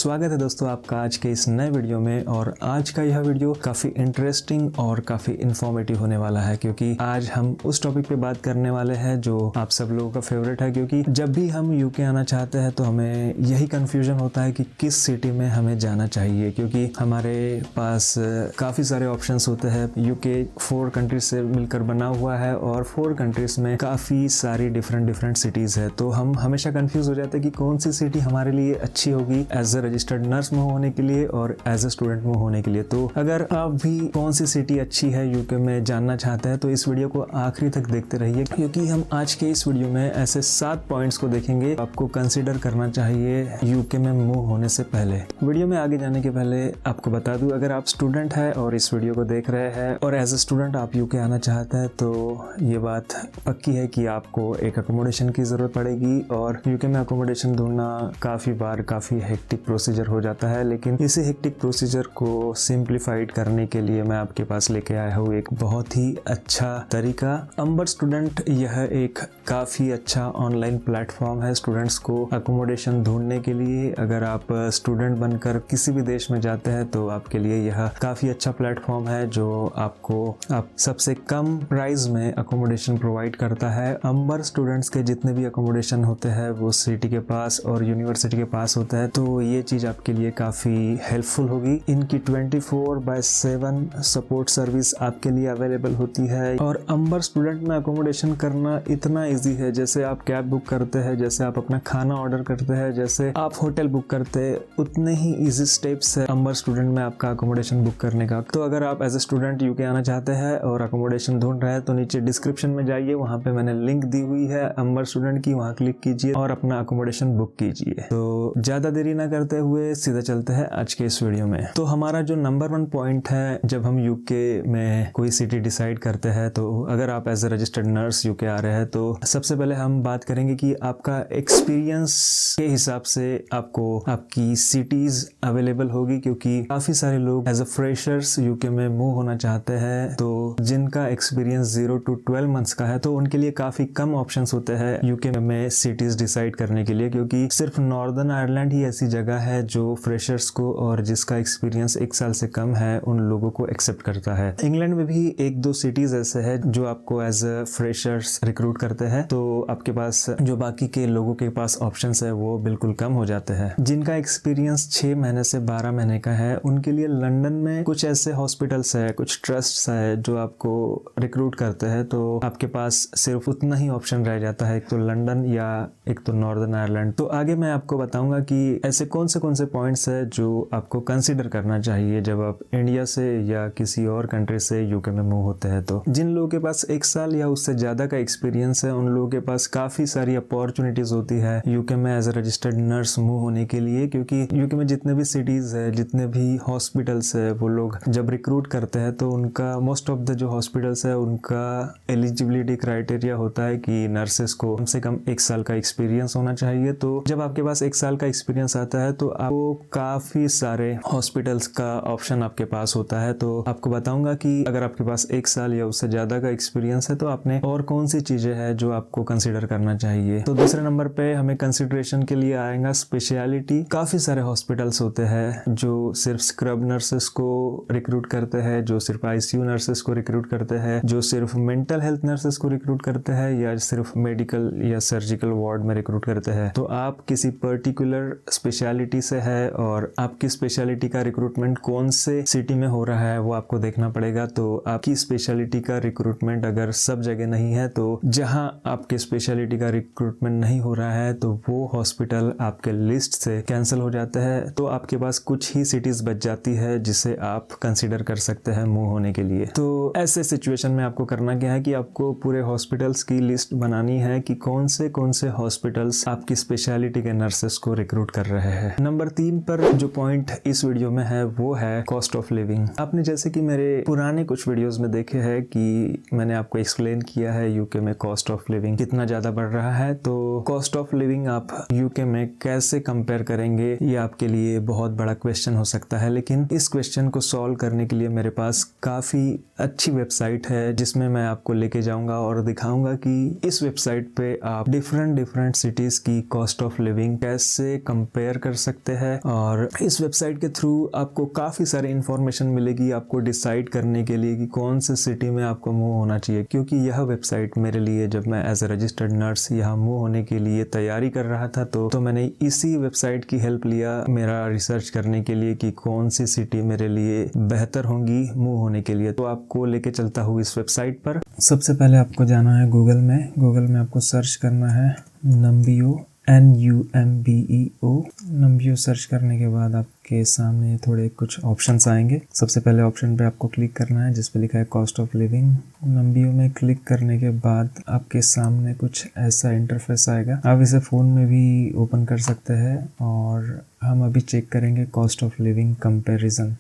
स्वागत है दोस्तों आपका आज के इस नए वीडियो में। और आज का यह वीडियो काफ़ी इंटरेस्टिंग और काफ़ी इन्फॉर्मेटिव होने वाला है, क्योंकि आज हम उस टॉपिक पे बात करने वाले हैं जो आप सब लोगों का फेवरेट है। क्योंकि जब भी हम यूके आना चाहते हैं तो हमें यही कन्फ्यूजन होता है कि किस सिटी में हमें जाना चाहिए, क्योंकि हमारे पास काफ़ी सारे ऑप्शंस होते हैं। यूके 4 कंट्रीज से मिलकर बना हुआ है और 4 कंट्रीज में काफ़ी सारी डिफरेंट सिटीज़ है। तो हम हमेशा कंफ्यूज हो जाते हैं कि कौन सी सिटी हमारे लिए अच्छी होगी as a registered nurse move होने के लिए और एज ए स्टूडेंट मूव होने के लिए। तो अगर आप भी कौन सी सिटी अच्छी है यूके में जानना चाहते हैं तो इस वीडियो को आखिरी तक देखते रहिए, क्योंकि हम आज के इस वीडियो में ऐसे 7 पॉइंट्स को देखेंगे आपको कंसीडर करना चाहिए यूके में मूव होने से पहले। वीडियो में आगे जाने के पहले आपको बता दूं, अगर आप स्टूडेंट है और इस वीडियो को देख रहे हैं और एज ए स्टूडेंट आप यूके आना चाहते हैं तो ये बात पक्की है कि आपको एक अकोमोडेशन की ज़रूरत पड़ेगी। और यूके में अकोमोडेशन ढूंढना काफ़ी हेक्टिक प्रोसीजर हो जाता है, लेकिन इसी हेक्टिक प्रोसीजर को सिंप्लीफाइड करने के लिए मैं आपके पास लेके आया हूँ एक बहुत ही अच्छा तरीका। अम्बर स्टूडेंट यह एक काफ़ी अच्छा ऑनलाइन प्लेटफॉर्म है स्टूडेंट्स को अकोमोडेशन ढूंढने के लिए। अगर आप स्टूडेंट बनकर किसी भी देश में जाते हैं तो आपके लिए यह काफ़ी अच्छा प्लेटफॉर्म है जो आप सबसे कम प्राइस में अकोमोडेशन प्रोवाइड करता है। अम्बर स्टूडेंट्स के जितने भी अकोमोडेशन होते हैं वो सिटी के पास और यूनिवर्सिटी के पास होता है, तो ये चीज़ आपके लिए काफ़ी हेल्पफुल होगी। इनकी 24/7 सपोर्ट सर्विस आपके लिए अवेलेबल होती है। और अम्बर स्टूडेंट में अकोमोडेशन करना इतना इजी है, जैसे आप कैब बुक करते हैं, जैसे आप अपना खाना ऑर्डर करते हैं, जैसे आप होटल बुक करते हैं, उतने ही इजी स्टेप्स है अम्बर स्टूडेंट में आपका अकोमोडेशन बुक करने का। तो अगर आप एज ए स्टूडेंट यूके आना चाहते हैं और अकोमोडेशन ढूंढ रहे हैं तो नीचे डिस्क्रिप्शन में जाइए, वहाँ पे मैंने लिंक दी हुई है अम्बर स्टूडेंट की, वहाँ क्लिक कीजिए और अपना अकोमोडेशन बुक कीजिए। तो ज़्यादा देरी ना करते हुए सीधा चलते हैं आज के इस वीडियो में। तो हमारा जो नंबर 1 पॉइंट है जब हम यूके में कोई सिटी डिसाइड करते हैं, तो अगर आप as a registered nurse UK आ रहे हैं तो सबसे पहले हम बात करेंगे कि आपका एक्सपीरियंस के हिसाब से आपको आपकी सिटीज अवेलेबल होगी, क्योंकि काफ़ी सारे लोग एज ए फ्रेशर्स यूके में मूव होना चाहते हैं। तो जिनका एक्सपीरियंस 0 to 12 मंथ्स का है तो उनके लिए काफ़ी कम ऑप्शंस होते हैं यूके में सिटीज डिसाइड करने के लिए, क्योंकि सिर्फ नॉर्दर्न आयरलैंड ही ऐसी जगह है जो फ्रेशर्स को और जिसका एक्सपीरियंस 1 साल से कम है उन लोगों को एक्सेप्ट करता है। इंग्लैंड में भी 1-2 सिटीज ऐसे है जो आपको एज अ फ्रेशर्स रिक्रूट करते हैं, तो आपके पास जो बाकी के लोगों के पास ऑप्शंस है वो बिल्कुल कम हो जाते हैं। जिनका एक्सपीरियंस 6 महीने से 12 महीने का है उनके लिए लंदन में कुछ ऐसे हॉस्पिटल्स है, कुछ ट्रस्ट है जो आपको रिक्रूट करते हैं, तो आपके पास सिर्फ उतना ही ऑप्शन रह जाता है, एक तो लंदन या एक तो नॉर्दर्न आयरलैंड। तो आगे मैं आपको बताऊंगा कि ऐसे कौन से पॉइंट्स है जो आपको कंसीडर करना चाहिए जब आप इंडिया से या किसी और कंट्री से यूके में मूव होते हैं। तो जिन लोगों के पास 1 साल या उससे ज्यादा का एक्सपीरियंस है उन लोगों के पास काफी सारी अपॉर्चुनिटीज होती है यूके में as a registered nurse move होने के लिए, क्योंकि यूके में जितने भी सिटीज है, जितने भी हॉस्पिटल्स है, वो लोग जब रिक्रूट करते हैं तो उनका मोस्ट ऑफ द जो हॉस्पिटल्स है उनका एलिजिबिलिटी क्राइटेरिया होता है कि नर्सेस को कम से कम 1 साल का एक्सपीरियंस होना चाहिए। तो जब आपके पास 1 साल का एक्सपीरियंस आता है तो आपको काफी सारे हॉस्पिटल्स का ऑप्शन आपके पास होता है। तो आपको बताऊंगा कि अगर आपके पास 1 साल या उससे ज्यादा का एक्सपीरियंस है तो आपने और कौन सी चीजें हैं जो आपको कंसीडर करना चाहिए। तो दूसरे नंबर पे हमें कंसिडरेशन के लिए आएगा स्पेशलिटी। काफी सारे हॉस्पिटल्स होते हैं जो सिर्फ स्क्रब नर्सेस को रिक्रूट करते हैं, जो सिर्फ आईसीयू नर्सेस को रिक्रूट करते हैं, जो सिर्फ मेंटल हेल्थ नर्सेस को रिक्रूट करते हैं या सिर्फ मेडिकल या सर्जिकल वार्ड में रिक्रूट करते हैं। तो आप किसी पर्टिकुलर स्पेशलिटी से है और आपकी स्पेशलिटी का रिक्रूटमेंट कौन से सिटी में हो रहा है वो आपको देखना पड़ेगा। तो आपकी स्पेशलिटी का रिक्रूटमेंट अगर सब जगह नहीं है तो जहां आपके स्पेशलिटी का रिक्रूटमेंट नहीं हो रहा है तो वो हॉस्पिटल आपके लिस्ट से कैंसिल हो जाता है। तो आपके पास कुछ ही सिटीज बच जाती है जिसे आप कंसीडर कर सकते हैं मूव होने के लिए। तो ऐसे सिचुएशन में आपको करना क्या है कि आपको पूरे हॉस्पिटल्स की लिस्ट बनानी है कि कौन से हॉस्पिटल्स आपकी स्पेशलिटी के नर्सेस को रिक्रूट कर रहे हैं। नंबर 3 पर जो पॉइंट इस वीडियो में है वो है कॉस्ट ऑफ लिविंग। आपने जैसे कि मेरे पुराने कुछ वीडियोस में देखे हैं कि मैंने आपको एक्सप्लेन किया है यूके में कॉस्ट ऑफ लिविंग कितना ज्यादा बढ़ रहा है। तो कॉस्ट ऑफ लिविंग आप यूके में कैसे कंपेयर करेंगे ये आपके लिए बहुत बड़ा क्वेश्चन हो सकता है, लेकिन इस क्वेश्चन को सॉल्व करने के लिए मेरे पास काफी अच्छी वेबसाइट है जिसमें मैं आपको लेके जाऊंगा और दिखाऊंगा कि इस वेबसाइट पे आप डिफरेंट सिटीज की कॉस्ट ऑफ लिविंग कैसे कंपेयर कर सकते सकते हैं। और इस वेबसाइट के थ्रू आपको काफ़ी सारी इन्फॉर्मेशन मिलेगी आपको डिसाइड करने के लिए कि कौन से सिटी में आपको मूव होना चाहिए, क्योंकि यह वेबसाइट मेरे लिए जब मैं एज ए रजिस्टर्ड नर्स यहाँ मूव होने के लिए तैयारी कर रहा था तो मैंने इसी वेबसाइट की हेल्प लिया मेरा रिसर्च करने के लिए कि कौन सी सिटी मेरे लिए बेहतर होंगी मूव होने के लिए। तो आपको लेके चलता हूँ इस वेबसाइट पर। सबसे पहले आपको जाना है गूगल में आपको सर्च करना है नंबियो, NUMBEO। नंबियो सर्च करने के बाद आपके सामने थोड़े कुछ ऑप्शंस आएंगे। सबसे पहले ऑप्शन पे आपको क्लिक करना है जिस पे लिखा है कॉस्ट ऑफ लिविंग। नंबियो में क्लिक करने के बाद आपके सामने कुछ ऐसा इंटरफेस आएगा। आप इसे फ़ोन में भी ओपन कर सकते हैं और हम अभी चेक करेंगे कॉस्ट ऑफ लिविंग कंपैरिजन।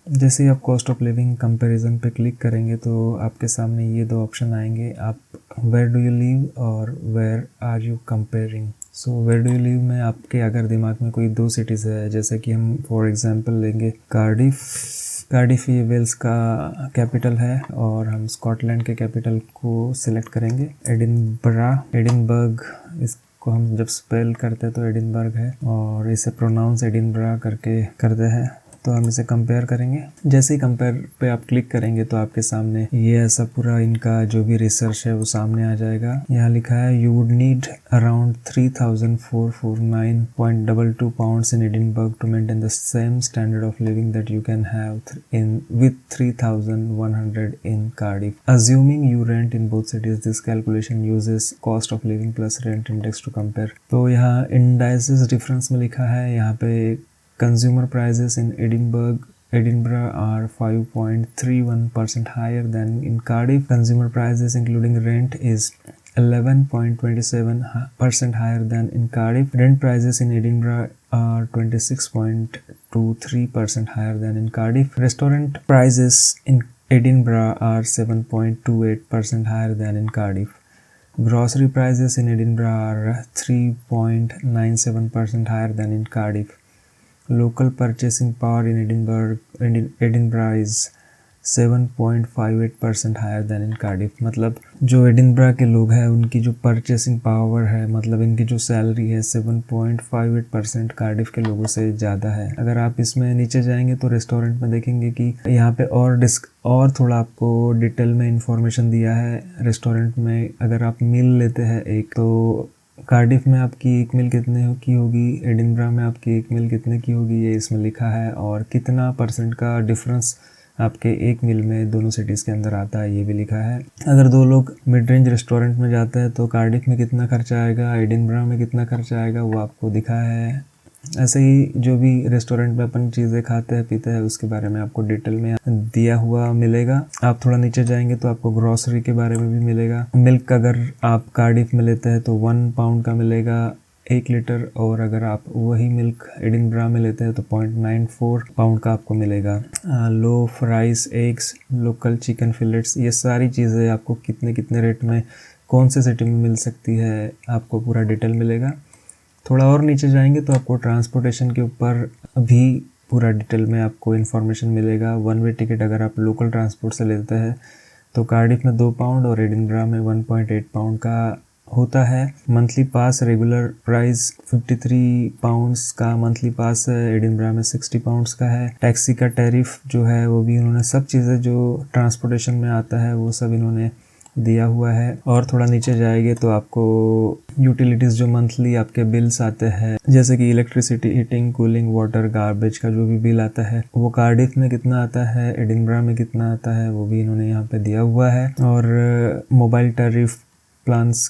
जैसे ही आप कॉस्ट ऑफ लिविंग कंपैरिजन पे क्लिक करेंगे तो आपके सामने ये दो ऑप्शन आएंगे, आप वेयर डू यू लिव और where are you comparing. So where do you live में आपके अगर दिमाग में कोई दो सिटीज़ है, जैसे कि हम फॉर एग्जांपल लेंगे कार्डिफ ये वेल्स का कैपिटल है और हम स्कॉटलैंड के कैपिटल को सिलेक्ट करेंगे। एडिनबर्ग, इसको हम जब स्पेल करते हैं तो एडिनबर्ग है और इसे प्रोनाउंस एडिनबरा करके करते हैं। तो हम इसे कंपेयर करेंगे। जैसे ही कंपेयर पे आप क्लिक करेंगे तो आपके सामने ये ऐसा पूरा इनका जो भी रिसर्च है वो सामने आ जाएगा। यहाँ लिखा है you would need around 3,449.22 pounds in Edinburgh to maintain the same standard of living that you can have with 3,100 in Cardiff. Assuming you rent in both cities, this calculation uses cost of living plus rent index to compare. तो यहाँ indices difference में लिखा है, यहाँ पे consumer prices in Edinburgh are 5.31% higher than in Cardiff. Consumer prices including rent is 11.27% higher than in Cardiff. Rent prices in Edinburgh are 26.23% higher than in Cardiff. Restaurant prices in Edinburgh are 7.28% higher than in Cardiff. Grocery prices in Edinburgh are 3.97% higher than in Cardiff. Local purchasing power in Edinburgh is 7.58% higher than in Cardiff. मतलब जो Edinburgh के लोग हैं उनकी जो purchasing power है, मतलब इनकी जो सैलरी है 7.58% कार्डिफ के लोगों से ज़्यादा है। अगर आप इसमें नीचे जाएंगे तो रेस्टोरेंट में देखेंगे कि यहाँ पे और थोड़ा आपको डिटेल में इंफॉर्मेशन दिया है। रेस्टोरेंट में अगर आप मील लेते हैं एक, तो कार्डिफ में आपकी एक मील कितने की होगी, एडिनबरा में आपकी एक मील कितने की होगी, ये इसमें लिखा है। और कितना % का डिफरेंस आपके एक मील में दोनों सिटीज़ के अंदर आता है ये भी लिखा है। अगर दो लोग मिड रेंज रेस्टोरेंट में जाते हैं तो कार्डिफ में कितना खर्चा आएगा, एडिनबरा में कितना खर्चा आएगा, वो आपको दिखा है। ऐसे ही जो भी रेस्टोरेंट में अपन चीज़ें खाते हैं पीते हैं उसके बारे में आपको डिटेल में दिया हुआ मिलेगा। आप थोड़ा नीचे जाएंगे तो आपको ग्रॉसरी के बारे में भी मिलेगा। मिल्क अगर आप कार्डिफ में लेते हैं तो 1 पाउंड का मिलेगा 1 लीटर, और अगर आप वही मिल्क एडिनबरा में लेते हैं तो 0.94 पाउंड का आपको मिलेगा। Loaf, rice, eggs, local chicken fillets, ये सारी चीज़ें आपको कितने कितने रेट में कौन से सिटी में मिल सकती है आपको पूरा डिटेल मिलेगा। थोड़ा और नीचे जाएंगे तो आपको ट्रांसपोर्टेशन के ऊपर भी पूरा डिटेल में आपको इन्फॉर्मेशन मिलेगा। 1 वे टिकट अगर आप लोकल ट्रांसपोर्ट से लेते हैं तो कार्डिफ में 2 पाउंड और एडिनबरा में 1.8 पाउंड का होता है। Monthly pass regular price 53 pounds का मंथली पास है, एडिनबरा में 60 पाउंड्स का है। टैक्सी का टैरिफ जो है वो भी इन्होंने सब चीज़ें जो ट्रांसपोर्टेशन में आता है वो सब इन्होंने दिया हुआ है। और थोड़ा नीचे जाएंगे तो आपको यूटिलिटीज़ जो मंथली आपके बिल्स आते हैं, जैसे कि electricity, heating, cooling, water, garbage का जो भी बिल आता है वो कार्डिफ में कितना आता है, एडिनबरा में कितना आता है, वो भी इन्होंने यहाँ पे दिया हुआ है। और मोबाइल टैरिफ प्लान्स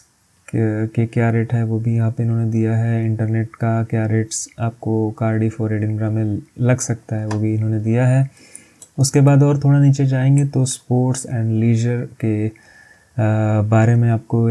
के क्या रेट है वो भी यहाँ पे इन्होंने दिया है। इंटरनेट का क्या रेट्स आपको कार्डिफ और एडिनबरा में लग सकता है वो भी इन्होंने दिया है। उसके बाद और थोड़ा नीचे जाएंगे तो स्पोर्ट्स एंड लीजर के बारे में आपको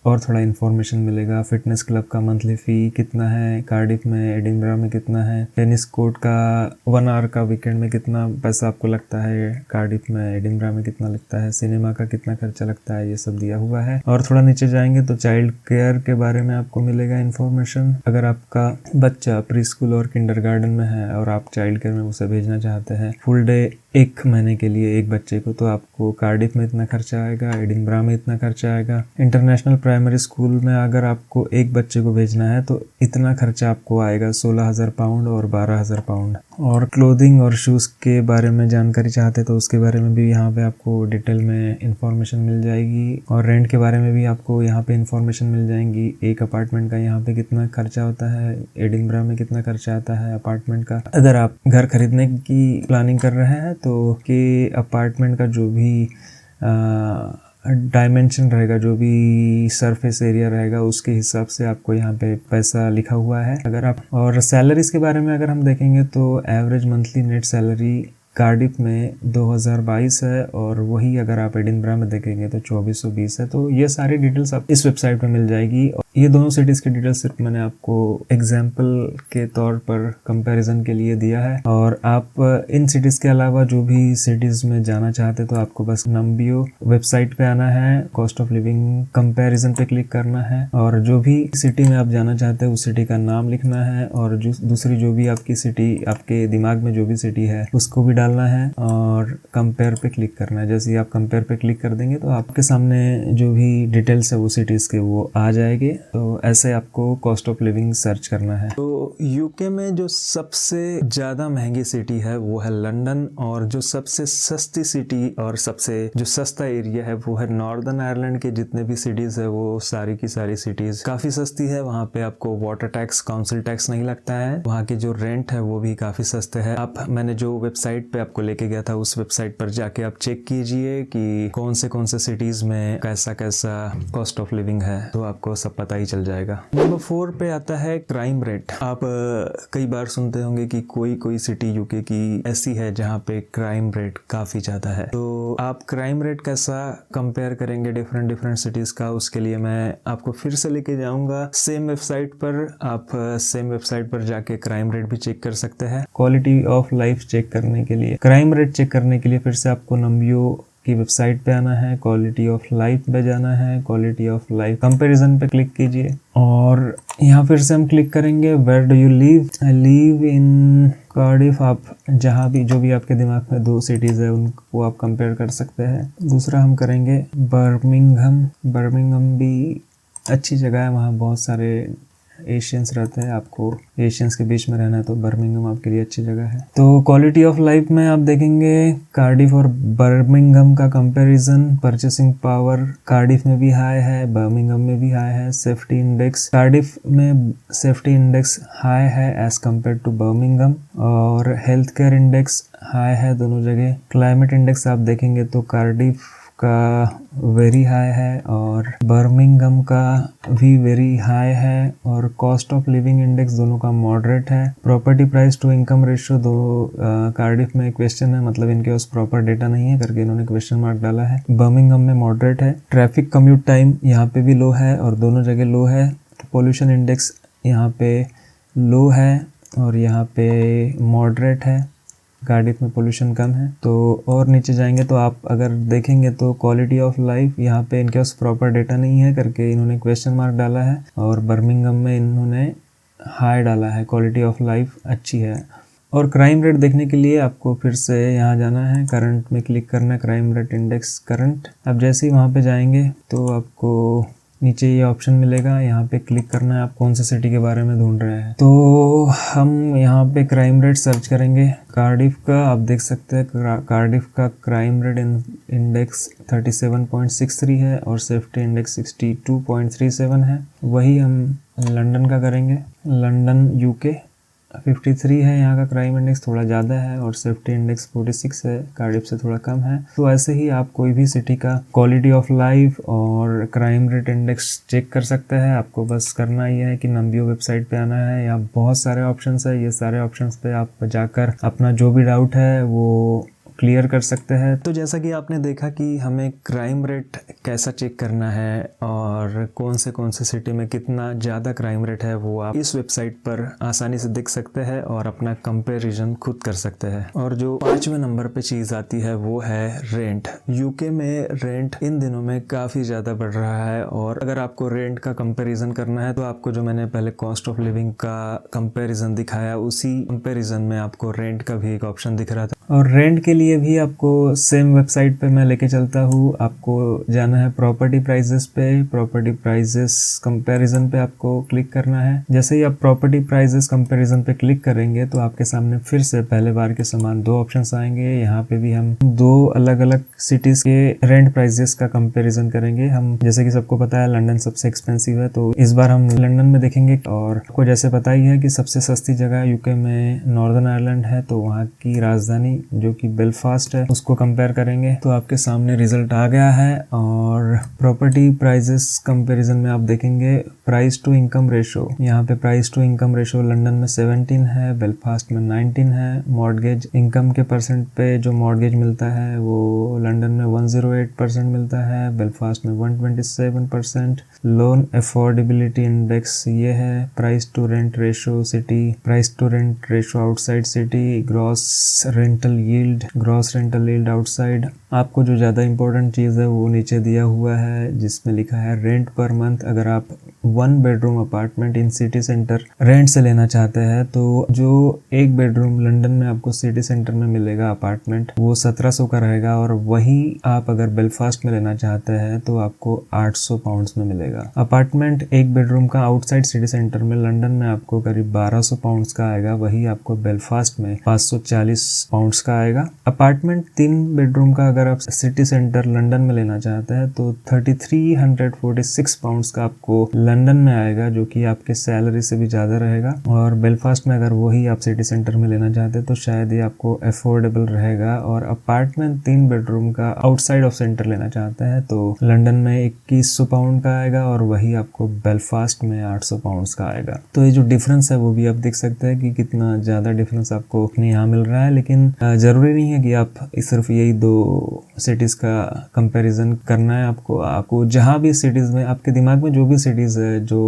और थोड़ा इन्फॉर्मेशन मिलेगा। फिटनेस क्लब का मंथली फ़ी कितना है कार्डिफ में, एडिनबरा में कितना है। टेनिस कोर्ट का 1 आवर का वीकेंड में कितना पैसा आपको लगता है, कार्डिफ में, एडिनबरा में कितना लगता है। सिनेमा का कितना खर्चा लगता है, ये सब दिया हुआ है। और थोड़ा नीचे जाएंगे तो चाइल्ड केयर के बारे में आपको मिलेगा इन्फॉर्मेशन। अगर आपका बच्चा प्री स्कूल और किंडरगार्टन में है और आप चाइल्ड केयर में उसे भेजना चाहते हैं फुल डे 1 महीने के लिए एक बच्चे को, तो आपको कार्डिफ में इतना खर्चा आएगा, एडिनबरा में इतना खर्चा आएगा। इंटरनेशनल प्राइमरी स्कूल में अगर आपको एक बच्चे को भेजना है तो इतना खर्चा आपको आएगा, 16,000 पाउंड और 12,000 पाउंड। और क्लोथिंग और शूज़ के बारे में जानकारी चाहते तो उसके बारे में भी यहाँ पे आपको डिटेल में इंफॉर्मेशन मिल जाएगी, और रेंट के बारे में भी आपको यहाँ पे इंफॉर्मेशन मिल जाएंगी। एक अपार्टमेंट का यहाँ पे कितना खर्चा होता है, एडिनबरा में कितना खर्चा आता है अपार्टमेंट का। अगर आप घर खरीदने की प्लानिंग कर रहे हैं तो कि अपार्टमेंट का जो भी डायमेंशन रहेगा, जो भी सरफेस एरिया रहेगा, उसके हिसाब से आपको यहाँ पे पैसा लिखा हुआ है। अगर आप और सैलरीज के बारे में अगर हम देखेंगे तो average monthly net salary Cardiff में 2022 है, और वही अगर आप एडिनबरा में देखेंगे तो 2420 है। तो ये सारी डिटेल्स आप इस वेबसाइट पे मिल जाएगी। ये दोनों सिटीज़ की डिटेल्स सिर्फ मैंने आपको एग्जाम्पल के तौर पर कंपैरिजन के लिए दिया है, और आप इन सिटीज़ के अलावा जो भी सिटीज़ में जाना चाहते तो आपको बस नम्बियो वेबसाइट पे आना है, कॉस्ट ऑफ लिविंग कंपैरिजन पे क्लिक करना है, और जो भी सिटी में आप जाना चाहते हैं उस सिटी का नाम लिखना है, और दूसरी जो भी आपकी सिटी, आपके दिमाग में जो भी सिटी है उसको भी डालना है, और कंपेयर पे क्लिक करना है। जैसे ही आप कंपेयर पे क्लिक कर देंगे तो आपके सामने जो भी डिटेल्स है वो सिटीज़ के वो आ जाएंगे। तो ऐसे आपको कॉस्ट ऑफ लिविंग सर्च करना है। तो यूके में जो सबसे ज़्यादा महंगी सिटी है वो है लंदन, और जो सबसे सस्ती सिटी और सबसे जो सस्ता एरिया है वो है नॉर्दर्न आयरलैंड के जितने भी सिटीज़ है वो सारी की सारी सिटीज़ काफ़ी सस्ती है। वहाँ पे आपको वाटर टैक्स, काउंसिल टैक्स नहीं लगता है। वहाँ की जो रेंट है वो भी काफ़ी सस्ते है। मैंने जो वेबसाइट पे आपको लेके गया था उस वेबसाइट पर जाके आप चेक कीजिए कि कौन से सिटीज़ में कैसा कैसा कॉस्ट ऑफ लिविंग है, तो आपको सब पता ही चल जाएगा। नंबर 4 पे आता है क्राइम रेट। आप कई बार सुनते होंगे कि कोई सिटी यूके की ऐसी है जहाँ पे क्राइम रेट काफ़ी ज़्यादा है। तो आप क्राइम रेट कैसा कंपेयर करेंगे डिफरेंट सिटीज़ का, उसके लिए मैं आपको फिर से लेके जाऊँगा सेम वेबसाइट पर। आप सेम वेबसाइट पर जाके क्राइम रेट भी चेक कर सकते हैं। क्वालिटी ऑफ लाइफ चेक करने के लिए, क्राइम रेट चेक करने के लिए फिर से आपको नम्बियो की वेबसाइट पे आना है, क्वालिटी ऑफ लाइफ पे जाना है, क्वालिटी ऑफ लाइफ कंपैरिजन पे क्लिक कीजिए, और यहाँ फिर से हम क्लिक करेंगे where do you live. I live in Cardiff. आप जहाँ भी जो भी आपके दिमाग में 2 सिटीज़ है उनको आप कंपेयर कर सकते हैं। दूसरा हम करेंगे बर्मिंघम। बर्मिंघम भी अच्छी जगह है, वहाँ बहुत सारे एशियंस रहते हैं, आपको एशियंस के बीच में रहना है तो बर्मिंघम आपके लिए अच्छी जगह है। तो क्वालिटी ऑफ लाइफ में आप देखेंगे कार्डिफ और बर्मिंघम का कंपैरिजन। परचेसिंग पावर कार्डिफ में भी हाई है, बर्मिंघम में भी हाई है। सेफ्टी इंडेक्स, कार्डिफ में सेफ्टी इंडेक्स हाई है एज कम्पेयर टू बर्मिंघम, और हेल्थ केयर इंडेक्स हाई है दोनों जगह। क्लाइमेट इंडेक्स आप देखेंगे तो कार्डिफ का वेरी हाई है और बर्मिंघम का भी वेरी हाई है, और कॉस्ट ऑफ लिविंग इंडेक्स दोनों का मॉडरेट है। Property price to income ratio दो कार्डिफ में क्वेश्चन है, मतलब इनके पास प्रॉपर डेटा नहीं है करके इन्होंने क्वेश्चन मार्क डाला है। बर्मिंघम में मॉडरेट है। ट्रैफिक कम्यूट टाइम यहाँ पे भी लो है और दोनों जगह लो है। पोल्यूशन इंडेक्स यहाँ पे लो है और यहाँ पे मॉडरेट है। कार्डिफ में पोल्यूशन कम है। तो और नीचे जाएंगे तो आप अगर देखेंगे तो क्वालिटी ऑफ लाइफ यहाँ पे इनके पास प्रॉपर डेटा नहीं है करके इन्होंने क्वेश्चन मार्क डाला है, और बर्मिंघम में इन्होंने हाई डाला है, क्वालिटी ऑफ लाइफ अच्छी है। और क्राइम रेट देखने के लिए आपको फिर से यहाँ जाना है, करंट में क्लिक करना है, क्राइम रेट इंडेक्स करंट। अब जैसे ही वहाँ पे जाएंगे तो आपको नीचे ये ऑप्शन मिलेगा, यहाँ पे क्लिक करना है, आप कौन से सिटी के बारे में ढूंढ रहे हैं। तो हम यहाँ पे क्राइम रेट सर्च करेंगे कार्डिफ का। आप देख सकते हैं कार्डिफ का क्राइम रेट इंडेक्स 37.63 है और सेफ्टी इंडेक्स 62.37 है। वही हम लंदन का करेंगे। लंदन यूके 53 है यहाँ का क्राइम इंडेक्स, थोड़ा ज़्यादा है, और सेफ्टी इंडेक्स 46 है, कार्डिफ से थोड़ा कम है। तो ऐसे ही आप कोई भी सिटी का क्वालिटी ऑफ लाइफ और क्राइम रेट इंडेक्स चेक कर सकते हैं। आपको बस करना ही है कि नम्बियो वेबसाइट पे आना है। यहाँ बहुत सारे ऑप्शंस है, ये सारे ऑप्शंस पे आप जाकर अपना जो भी डाउट है वो क्लियर कर सकते हैं। तो जैसा कि आपने देखा कि हमें क्राइम रेट कैसा चेक करना है और कौन से सिटी में कितना ज़्यादा क्राइम रेट है वो आप इस वेबसाइट पर आसानी से देख सकते हैं और अपना कंपैरिजन खुद कर सकते हैं। और जो 5वें नंबर पे चीज़ आती है वो है रेंट। यूके में रेंट इन दिनों में काफ़ी ज़्यादा बढ़ रहा है, और अगर आपको रेंट का कंपैरिजन करना है तो आपको जो मैंने पहले कॉस्ट ऑफ लिविंग का कंपैरिजन दिखाया उसी कंपैरिजन में आपको रेंट का भी एक ऑप्शन दिख रहा था। और रेंट के लिए चलिए भी आपको सेम वेबसाइट पे मैं लेके चलता हूँ। आपको जाना है प्रॉपर्टी प्राइजेस पे। प्रॉपर्टी प्राइजेस कंपैरिजन पे आपको क्लिक करना है। जैसे ही आप प्रॉपर्टी प्राइजेस कंपैरिजन पे क्लिक करेंगे तो आपके सामने फिर से पहले बार के समान दो ऑप्शंस आएंगे। यहाँ पे भी हम दो अलग अलग सिटीज के रेंट प्राइजेस का कंपैरिजन करेंगे। हम जैसे कि सबको पता है लंदन सबसे एक्सपेंसिव है, तो इस बार हम लंदन में देखेंगे। और आपको जैसे पता ही है कि सबसे सस्ती जगह यूके में नॉर्दर्न आयरलैंड है, तो वहाँ की राजधानी जो कि बेलफास्ट है उसको कंपेयर करेंगे। तो आपके सामने रिजल्ट आ गया है। और प्रॉपर्टी प्राइजेस कंपैरिजन में आप देखेंगे प्राइस टू इनकम रेशो। यहाँ पे price to income ratio London में 17 है, बेलफास्ट में 19 है। मॉर्गेज इनकम के परसेंट पे जो मॉर्गेज मिलता है वो लंदन में 108% मिलता है, बेलफास्ट में 127%। लोन अफोर्डेबिलिटी इंडेक्स ये है। Price to rent ratio city, price to rent ratio outside city, gross rental yield outside. आपको जो ज़्यादा इंपॉर्टेंट चीज़ है वो नीचे दिया हुआ है जिसमें लिखा है रेंट पर मंथ। अगर आप 1 bedroom apartment in city centre rent से लेना चाहते हैं तो जो 1 बेडरूम लंदन में आपको सिटी सेंटर में मिलेगा अपार्टमेंट वो 1700 का रहेगा। और वही आप अगर बेलफास्ट में लेना चाहते हैं तो आपको 800 पाउंड्स में मिलेगा। अपार्टमेंट 1 बेडरूम का आउटसाइड सिटी सेंटर में लंदन में आपको करीब 1200 पाउंड्स का आएगा, वही आपको बेलफास्ट में 540 पाउंड्स का आएगा। अपार्टमेंट 3 बेडरूम का अगर आप सिटी सेंटर लंदन में लेना चाहते हैं तो 3346 पाउंड्स का आपको लंदन में आएगा, जो कि आपके सैलरी से भी ज़्यादा रहेगा। और बेलफास्ट में अगर वही आप सिटी सेंटर में लेना चाहते हैं तो शायद ये आपको अफोर्डेबल रहेगा। और अपार्टमेंट 3 बेडरूम का आउटसाइड ऑफ सेंटर लेना चाहते हैं तो लंदन में 2100 पाउंड का आएगा और वही आपको बेलफास्ट में 800 पाउंड्स का आएगा। तो ये जो डिफरेंस है वो भी आप देख सकते हैं कि कितना ज़्यादा डिफरेंस आपको यहाँ मिल रहा है। लेकिन ज़रूरी नहीं है कि आप सिर्फ यही 2 सिटीज़ का कंपैरिजन करना है। आपको जहाँ भी सिटीज़ में आपके दिमाग में जो भी सिटीज़ है जो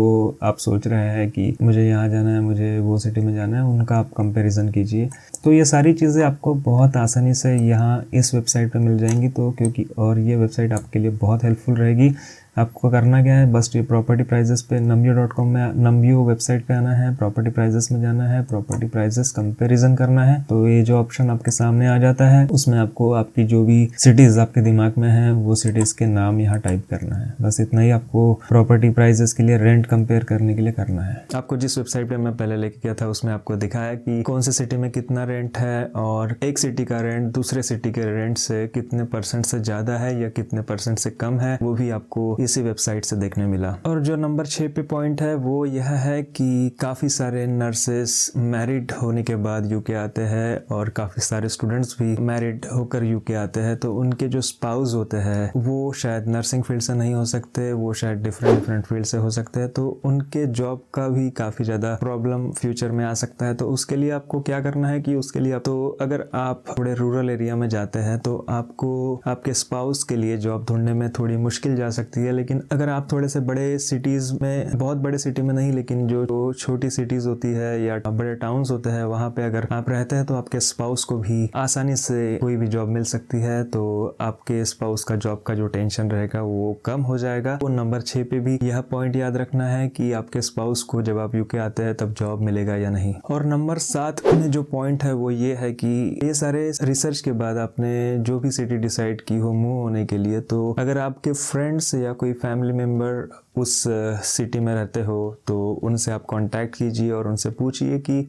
आप सोच रहे हैं कि मुझे यहाँ जाना है, मुझे वो सिटी में जाना है, उनका आप कंपैरिजन कीजिए। तो ये सारी चीज़ें आपको बहुत आसानी से यहाँ इस वेबसाइट पे मिल जाएंगी। तो क्योंकि और ये वेबसाइट आपके लिए बहुत हेल्पफुल रहेगी। आपको करना क्या है, बस ये प्रॉपर्टी प्राइजेस पे numbeo.com में numbeo वेबसाइट पे आना है, प्रॉपर्टी प्राइजेस में जाना है, प्रॉपर्टी प्राइजेस कंपैरिजन करना है। तो ये जो ऑप्शन आपके सामने आ जाता है उसमें आपको आपकी जो भी सिटीज़ आपके दिमाग में है वो सिटीज़ के नाम यहाँ टाइप करना है। बस इतना ही आपको प्रॉपर्टी प्राइजेस के लिए रेंट कंपेयर करने के लिए करना है। आपको जिस वेबसाइट पे मैं पहले लेके गया था उसमें आपको दिखाया कि कौन से सिटी में कितना रेंट है और एक सिटी का रेंट दूसरे सिटी के रेंट से कितने % से ज़्यादा है या कितने % से कम है, वो भी आपको इसी वेबसाइट से देखने मिला। और जो नंबर 6 पे पॉइंट है वो यह है कि काफ़ी सारे नर्सेस मैरिड होने के बाद यूके आते हैं और काफ़ी सारे स्टूडेंट्स भी मैरिड होकर यूके आते हैं। तो उनके जो स्पाउस होते हैं वो शायद नर्सिंग फील्ड से नहीं हो सकते, वो शायद डिफरेंट फील्ड से हो सकते हैं। तो उनके जॉब का भी काफ़ी ज़्यादा प्रॉब्लम फ्यूचर में आ सकता है। तो उसके लिए आपको क्या करना है कि उसके लिए तो अगर आप थोड़े रूरल एरिया में जाते हैं तो आपको आपके स्पाउस के लिए जॉब ढूंढने में थोड़ी मुश्किल जा सकती है। लेकिन अगर आप थोड़े से बड़े सिटीज़ में, बहुत बड़े सिटी में नहीं लेकिन जो छोटी सिटीज़ होती है या बड़े टाउन्स होते हैं वहाँ पे अगर आप रहते हैं तो आपके स्पाउस को भी आसानी से कोई भी जॉब मिल सकती है। तो आपके स्पाउस का जॉब का जो टेंशन रहेगा वो कम हो जाएगा। तो नंबर 6 पे भी यह पॉइंट याद रखना है कि आपके स्पाउस को जब आप यूके आते हैं तब जॉब मिलेगा या नहीं। और नंबर 7 में जो पॉइंट है वो ये है कि ये सारे रिसर्च के बाद आपने जो भी सिटी डिसाइड की हो मूव होने के लिए, तो अगर आपके फ्रेंड्स या कोई फैमिली मेम्बर उस सिटी में रहते हो तो उनसे आप कांटेक्ट कीजिए और उनसे पूछिए कि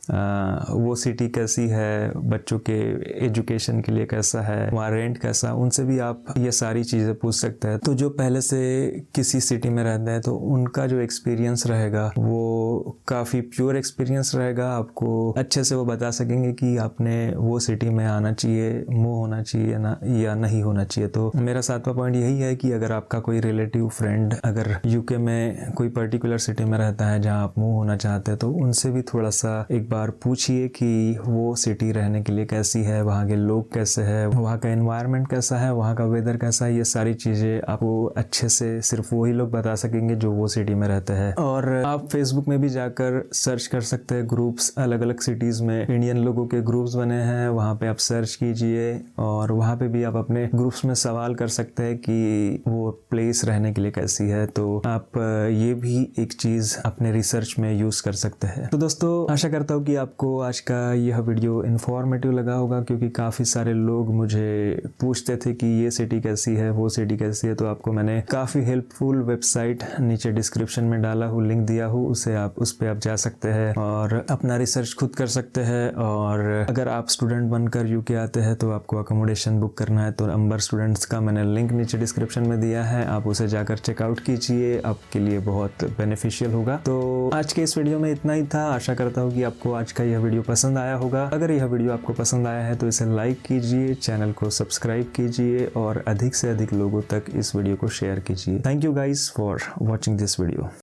वो सिटी कैसी है, बच्चों के एजुकेशन के लिए कैसा है, वहाँ रेंट कैसा, उनसे भी आप ये सारी चीज़ें पूछ सकते हैं। तो जो पहले से किसी सिटी में रहते हैं तो उनका जो एक्सपीरियंस रहेगा वो काफ़ी प्योर एक्सपीरियंस रहेगा। आपको अच्छे से वो बता सकेंगे कि आपने वो सिटी में आना चाहिए, मूव होना चाहिए ना या नहीं होना चाहिए। तो मेरा 7वां पॉइंट यही है कि अगर आपका कोई रिलेटिव फ्रेंड अगर यूके में कोई पर्टिकुलर सिटी में रहता है जहाँ आप मूव होना चाहते हैं तो उनसे भी थोड़ा सा एक बार पूछिए कि वो सिटी रहने के लिए कैसी है, वहाँ के लोग कैसे हैं, वहाँ का एनवायरनमेंट कैसा है, वहाँ का वेदर कैसा है। ये सारी चीज़ें आपको अच्छे से सिर्फ वही लोग बता सकेंगे जो वो सिटी में रहते हैं। और आप फेसबुक में भी जाकर सर्च कर सकते हैं ग्रुप्स, अलग अलग सिटीज़ में इंडियन लोगों के ग्रुप्स बने हैं, वहाँ पे आप सर्च कीजिए और वहाँ पे भी आप अपने ग्रुप्स में सवाल कर सकते हैं कि वो प्लेस रहने के लिए कैसी है। तो आप ये भी एक चीज़ अपने रिसर्च में यूज़ कर सकते हैं। तो दोस्तों आशा करता हूँ कि आपको आज का यह वीडियो इन्फॉर्मेटिव लगा होगा, क्योंकि काफ़ी सारे लोग मुझे पूछते थे कि ये सिटी कैसी है, वो सिटी कैसी है। तो आपको मैंने काफ़ी हेल्पफुल वेबसाइट नीचे डिस्क्रिप्शन में डाला हूँ, लिंक दिया हूँ, उस पर आप जा सकते हैं और अपना रिसर्च खुद कर सकते हैं। और अगर आप स्टूडेंट बनकर यूके आते हैं तो आपको अकोमोडेशन बुक करना है तो अंबर स्टूडेंट्स का मैंने लिंक नीचे डिस्क्रिप्शन में दिया है, आप उसे जाकर चेकआउट कीजिए, आपके लिए बहुत बेनिफिशियल होगा। तो आज के इस वीडियो में इतना ही था। आशा करता हूँ कि आपको आज का यह वीडियो पसंद आया होगा। अगर यह वीडियो आपको पसंद आया है तो इसे लाइक कीजिए, चैनल को सब्सक्राइब कीजिए और अधिक से अधिक लोगों तक इस वीडियो को शेयर कीजिए। Thank you guys for watching this video.